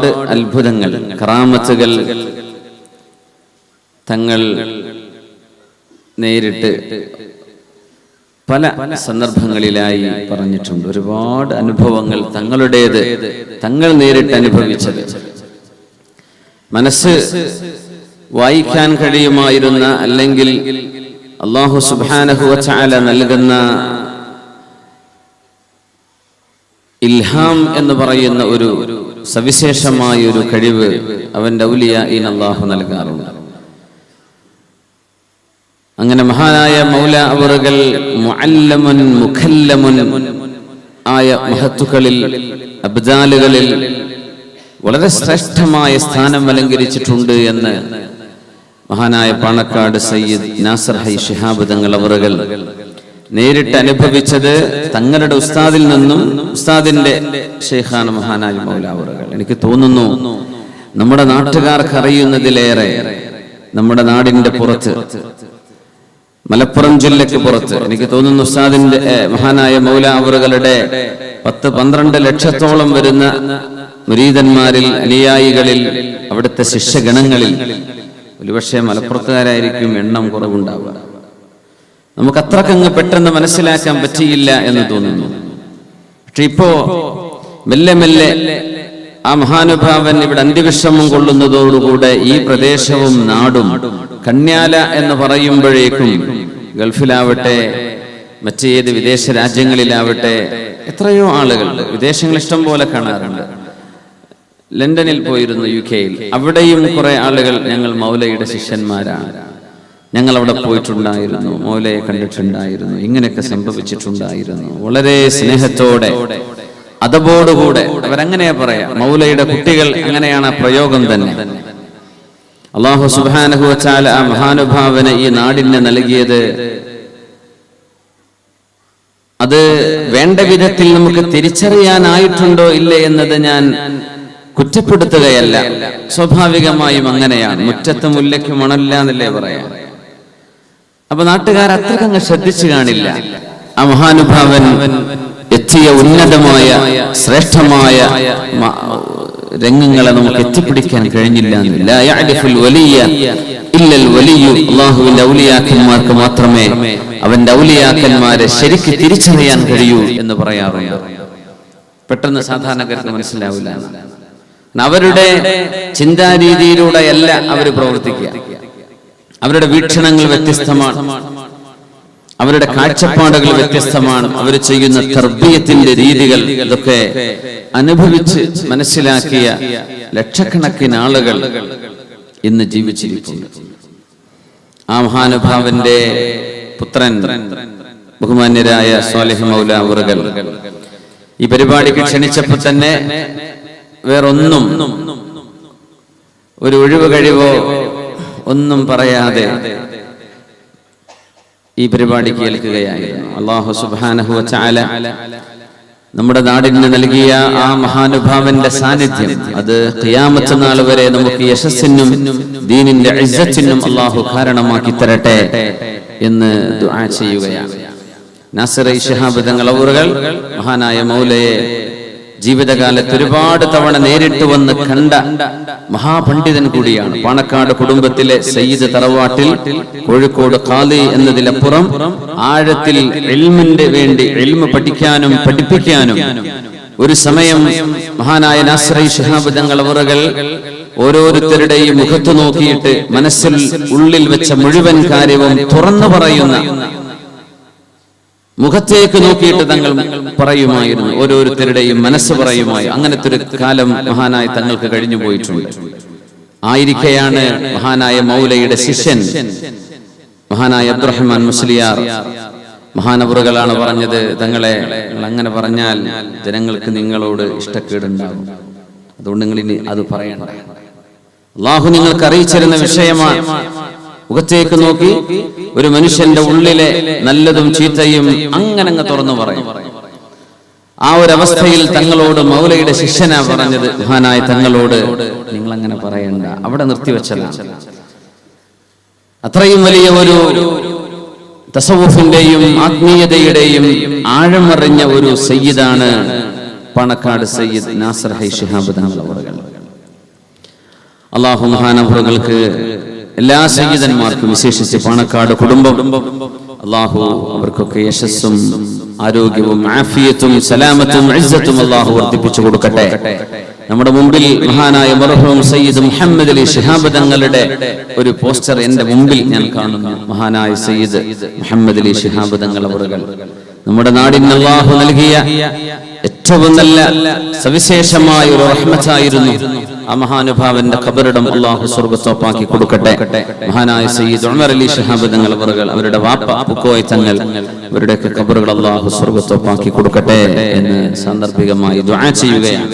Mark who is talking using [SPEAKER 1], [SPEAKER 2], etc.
[SPEAKER 1] ഒരുപാട് അത്ഭുതങ്ങൾ, കറാമത്തുകൾ തങ്ങൾ നേരിട്ട് പല സന്ദർഭങ്ങളിലായി പറഞ്ഞിട്ടുണ്ട്. ഒരുപാട് അനുഭവങ്ങൾ തങ്ങളുടേത്, തങ്ങൾ നേരിട്ട് അനുഭവിച്ചത്. മനസ്സ് വായിക്കാൻ കഴിയുമായിരുന്ന, അല്ലെങ്കിൽ അല്ലാഹു സുബ്ഹാനഹു വ തആല നൽകുന്ന ഇൽഹാം എന്ന് പറയുന്ന ഒരു സവിശേഷമായ ഒരു കഴിവ് അവന്റെ ഔലിയാഇന് അല്ലാഹു നൽകാറുണ്ട്. അങ്ങനെ മഹാനായ മൗല അവറുകൾ മുഅല്ലമുൻ മുഖല്ലമുൻ ആയ മഹത്തുക്കളിൽ, അബ്ദാലുകളിൽ വളരെ ശ്രേഷ്ഠമായ സ്ഥാനം അലങ്കരിച്ചിട്ടുണ്ട് എന്ന് മഹാനായ പാണക്കാട് സയ്യിദ് നാസർ ഹൈ ശിഹാബ് തങ്ങൾ അവറുകൾ നേരിട്ട് അനുഭവിച്ചത് തങ്ങളുടെ ഉസ്താദിൽ നിന്നും, ഉസ്താദിന്റെ ശൈഖാന മഹാനായ മൗല അവറുകൾ. എനിക്ക് തോന്നുന്നു നമ്മുടെ നാട്ടുകാർക്ക് അറിയുന്നതിലേറെ നമ്മുടെ നാടിന്റെ പുറത്ത്, മലപ്പുറം ജില്ലയ്ക്ക് പുറത്ത്, എനിക്ക് തോന്നുന്നു ഉസ്താദിന്റെ മഹാനായ മൗല അവറുകളുടെ 10-12 ലക്ഷത്തോളം വരുന്ന മുരീദന്മാരിൽ, അനുയായികളിൽ, അവിടുത്തെ ശിഷ്യഗണങ്ങളിൽ ഒരുപക്ഷെ മലപ്പുറത്തുകാരായിരിക്കും എണ്ണം കുറവുണ്ടാവുക. നമുക്ക് അത്രക്കങ്ങ് പെട്ടെന്ന് മനസ്സിലാക്കാൻ പറ്റിയില്ല എന്ന് തോന്നുന്നു. പക്ഷെ ഇപ്പോ മെല്ലെ മെല്ലെ ആ മഹാനുഭാവൻ ഇവിടെ അന്ത്യവിശ്രമം കൊള്ളുന്നതോടുകൂടെ ഈ പ്രദേശവും നാടും, കന്യാല എന്ന് പറയുമ്പോഴേക്കും ഗൾഫിലാവട്ടെ, മറ്റേത് വിദേശ രാജ്യങ്ങളിലാവട്ടെ എത്രയോ ആളുകൾ, വിദേശങ്ങൾ ഇഷ്ടം പോലെ കാണാറുണ്ട്. ലണ്ടനിൽ പോയിരുന്നു, UK-യിൽ, അവിടെയും കുറെ ആളുകൾ ഞങ്ങൾ മൗലയുടെ ശിഷ്യന്മാരാണ്, ഞങ്ങൾ അവിടെ പോയിട്ടുണ്ടായിരുന്നു, മൗലയെ കണ്ടിട്ടുണ്ടായിരുന്നു, ഇങ്ങനെയൊക്കെ സംഭവിച്ചിട്ടുണ്ടായിരുന്നു. വളരെ സ്നേഹത്തോടെ, അതബോടുകൂടെ അവരങ്ങനെയാ പറയാ. മൗലയുടെ കുട്ടികൾ അങ്ങനെയാണ് ആ പ്രയോഗം തന്നെ. അല്ലാഹു സുബ്ഹാനഹു വ തആല ആ മഹാനുഭാവന് ഈ നാടിനെ നൽകിയത് അത് വേണ്ട വിധത്തിൽ നമുക്ക് തിരിച്ചറിയാനായിട്ടുണ്ടോ ഇല്ലേ എന്നത് ഞാൻ കുറ്റപ്പെടുത്തുകയല്ല. സ്വാഭാവികമായും അങ്ങനെയാണ്. മുറ്റത്ത് മുല്ലയ്ക്ക് മണമില്ല എന്നല്ലേ പറയാ. അപ്പൊ നാട്ടുകാർ അത്രക്കങ്ങ് ശ്രദ്ധിച്ചു കാണില്ല. ആ മഹാനുഭാവൻ എത്തിയ ഉന്നതമായ ശ്രേഷ്ഠമായ രംഗങ്ങളെ നമുക്ക് എത്തിപ്പിടിക്കാൻ കഴിഞ്ഞില്ല. അല്ലാഹുവിന്റെ ഔലിയാക്കന്മാർക്ക് മാത്രമേ അവന്റെ ഔലിയാക്കന്മാരെ ശരിക്ക് തിരിച്ചറിയാൻ കഴിയൂ എന്ന് പറയാറുണ്ട്. പെട്ടെന്ന് സാധാരണക്കാർക്ക് മനസ്സിലാവില്ല. അവരുടെ ചിന്താരീതിയിലൂടെയല്ല അവർ പ്രവർത്തിക്കുക. അവരുടെ വീക്ഷണങ്ങൾ വ്യത്യസ്തമാണ്, അവരുടെ കാഴ്ചപ്പാടുകൾ വ്യത്യസ്തമാണ്, അവർ ചെയ്യുന്ന തർബീയത്തിന്റെ രീതികൾ, ഇതൊക്കെ അനുഭവിച്ച് മനസ്സിലാക്കിയ ലക്ഷക്കണക്കിന് ആളുകൾ ഇന്ന് ജീവിച്ചിരിക്കുന്നു. ആ മഹാനുഭാവന്റെ പുത്രൻ ബഹുമാന്യരായ സ്വാലിഹ് മൗല അവറുകൾ ഈ പരിപാടിക്ക് ക്ഷണിച്ചപ്പോൾ തന്നെ വേറൊന്നും, ഒരു ഒഴിവ് കഴിവോ ഒന്നും പറയാതെ ഈ പരിപാടി കേൾക്കുകയായിരുന്നു. അല്ലാഹു സുബ്ഹാനഹു വ തആല നമ്മുടെ നാടിന് നൽകിയ ആ മഹാനുഭാവന്റെ സാന്നിധ്യം അത് ഖിയാമത്ത് നാൾ വരെ നമുക്ക് യശസ്സിനും ദീനിന്റെ ഇസ്സത്തിനും അല്ലാഹു കാരണമാക്കി തരട്ടെ എന്ന് ദുആ ചെയ്യുകയാണ്. നാസർ ശിഹാബ് തങ്ങൾ അവറുകൾ മഹാനായ മൗലയെ ജീവിതകാലത്ത് ഒരുപാട് തവണ നേരിട്ട് വന്ന് കണ്ട മഹാപണ്ഡിതൻ കൂടിയാണ്. പാണക്കാട് കുടുംബത്തിലെ സയ്യിദ് തറവാട്ടിൽ കോഴിക്കോട് ഖാദി എന്നതിലപ്പുറം ആഴത്തിൽ ഇൽമിന്റെ വേണ്ടി ഇൽമ പഠിക്കാനും പഠിപ്പിക്കാനും ഒരു സമയം മഹാനായ നാസർ ശിഹാബ് തങ്ങൾ അവറുകൾ ഓരോരുത്തരുടെയും മുഖത്ത് നോക്കിയിട്ട് മനസ്സിൽ ഉള്ളിൽ വെച്ച മുഴുവൻ കാര്യവും തുറന്നു പറയുന്ന, മുഖത്തേക്ക് നോക്കിയിട്ട് തങ്ങൾ പറയുമായിരുന്നു, ഓരോരുത്തരുടെയും മനസ്സ് പറയുമായി. അങ്ങനത്തെ ഒരു കാലം മഹാനായ തങ്ങൾക്ക് കഴിഞ്ഞു പോയിട്ടുണ്ട്. ആയിരിക്കെയാണ് മഹാനായ മൗലയുടെ ശിഷ്യൻ മഹാനായ അബ്ദുറഹ്മാൻ മുസ്ലിയാർ മഹാനവറുകളാണ് പറഞ്ഞത്, തങ്ങളെ അങ്ങനെ പറഞ്ഞാൽ ജനങ്ങൾക്ക് നിങ്ങളോട് ഇഷ്ടക്കേടുണ്ടാകും, അതുകൊണ്ട് നിങ്ങൾ ഇനി അത് പറയണ്ട. അല്ലാഹു നിങ്ങൾക്ക് അറിയിച്ചിരുന്ന വിഷയമാണ്. മുഖത്തേക്ക് നോക്കി ഒരു മനുഷ്യന്റെ ഉള്ളിലെ നല്ലതും ചീത്തയും അങ്ങനെ തുറന്നു പറയും. ആ ഒരു അവസ്ഥയിൽ തങ്ങളോട് മൗലയുടെ ശിഷ്യനാ പറഞ്ഞത്, മഹാനായ തങ്ങളോട് നിങ്ങൾ അങ്ങനെ പറയണ്ട, അവിടെ നിർത്തിവെച്ചതാണ്. അത്രയും വലിയ ഒരു തസവ്വുഫിന്റെയും ആത്മീയതയുടെയും ആഴമറിഞ്ഞ ഒരു സയ്യിദാണ് പാണക്കാട് സയ്യിദ് നാസർ ഹൈ ശിഹാബ് തങ്ങൾ അവറുകൾ. അല്ലാഹു മഹാനവറുകൾക്ക് എല്ലാ സയ്യിദന്മാർക്കും വിശേഷിച്ച് പാണക്കാട് കുടുംബം അല്ലാഹു അവർക്കൊക്കെ യശസ്സും ആരോഗ്യവും ആഫിയത്തും സലാമത്തും ഇസ്സത്തും അല്ലാഹു വർദ്ധിപ്പിച്ചു കൊടുക്കട്ടെ. നമ്മുടെ മുമ്പിൽ മഹാനായ മർഹൂം സയ്യിദ് മുഹമ്മദ് അലി ശിഹാബ് തങ്ങളുടെ ഒരു പോസ്റ്റർ എന്റെ മുമ്പിൽ ഞാൻ കാണുന്നു. മഹാനായ സയ്യിദ് മുഹമ്മദ് അലി ശിഹാബ് തങ്ങൾ അവറുകൾ നമ്മുടെ നാടിന് അല്ലാഹു നൽകിയ ഏറ്റവും നല്ല സവിശേഷമായ ഒരു റഹ്മത്തായിരുന്നു. ആ മഹാനുഭാവന്റെ ഖബറിടം അല്ലാഹു സ്വർഗ്ഗത്തോപ്പാക്കി കൊടുക്കട്ടെ. മഹാനായ സയ്യിദ് ഉമർ അലി ശിഹാബ് തങ്ങൾ അവറുകൾ, അവരുടെ വാപ്പ അബുക്കോയ തങ്ങൾ, അവരുടെയൊക്കെ ഖബറുകൾ അല്ലാഹു സ്വർഗ്ഗത്തോപ്പാക്കി കൊടുക്കട്ടെ എന്ന് സാന്ദർഭികമായി ദുആ ചെയ്യുകയാണ്.